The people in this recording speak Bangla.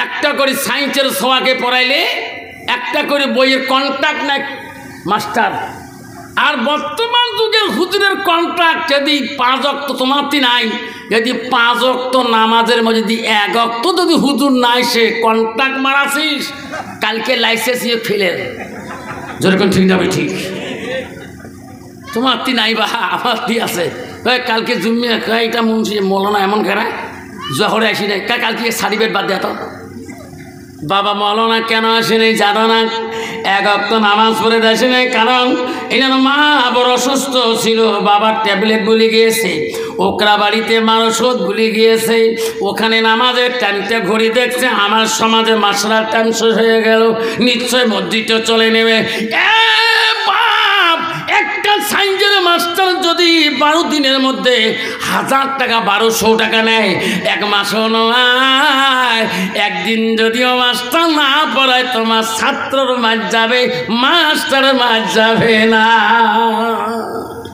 একটা করে সায়েন্সের ছোঁয়াকে পড়াইলে একটা করে বইয়ের কন্ট্রাক্ট নেয় মাস্টার। আর বর্তমান যুগের হুজুরের কন্ট্রাক্ট যদি 5 ওয়াক্ত তোমারটি নাই, যদি 5 ওয়াক্ত নামাজের মধ্যে যদি 1 ওয়াক্ত যদি হুজুর নাই, সে কন্ট্রাক্ট মারাছিস, কালকে লাইসেন্স ইয়ে ফেলে যেরকম ঠিক যাবে ঠিক। তোমারটি নাই বা আমারটি আছে, কালকে জুম্মি এটা মুন্সি মৌলানা এমন খেরায় জহরে আসি নাই, কালকে সার্টিফিকেট বাদ দেয় তো বাবা মৌলানা কেন আসে নাই জানো না? 1 ওয়াক্ত নামাজ পড়ে আসে নাই, কারণ এটা মা বড় অসুস্থ ছিল, বাবার ট্যাবলেট ভুলে গিয়েছে, ওকরা বাড়িতে মার ওষুধ ভুলে গিয়েছে, ওখানে নামাজের টাইমটা ঘড়ি দেখছে, আমার সমাজে মাসরার টাইম শেষ হয়ে গেল, নিশ্চয় মসজিদটা চলে নেবে। একটা সায়েন্সের মাস্টার যদি 12 দিনের মধ্যে 1000 টাকা 1200 টাকা নেয়, 1 মাসও নয়, একদিন যদিও মাস্টার না পড়ায় তোমার ছাত্রর মাঝ যাবে, মাস্টার মাঝ যাবে না।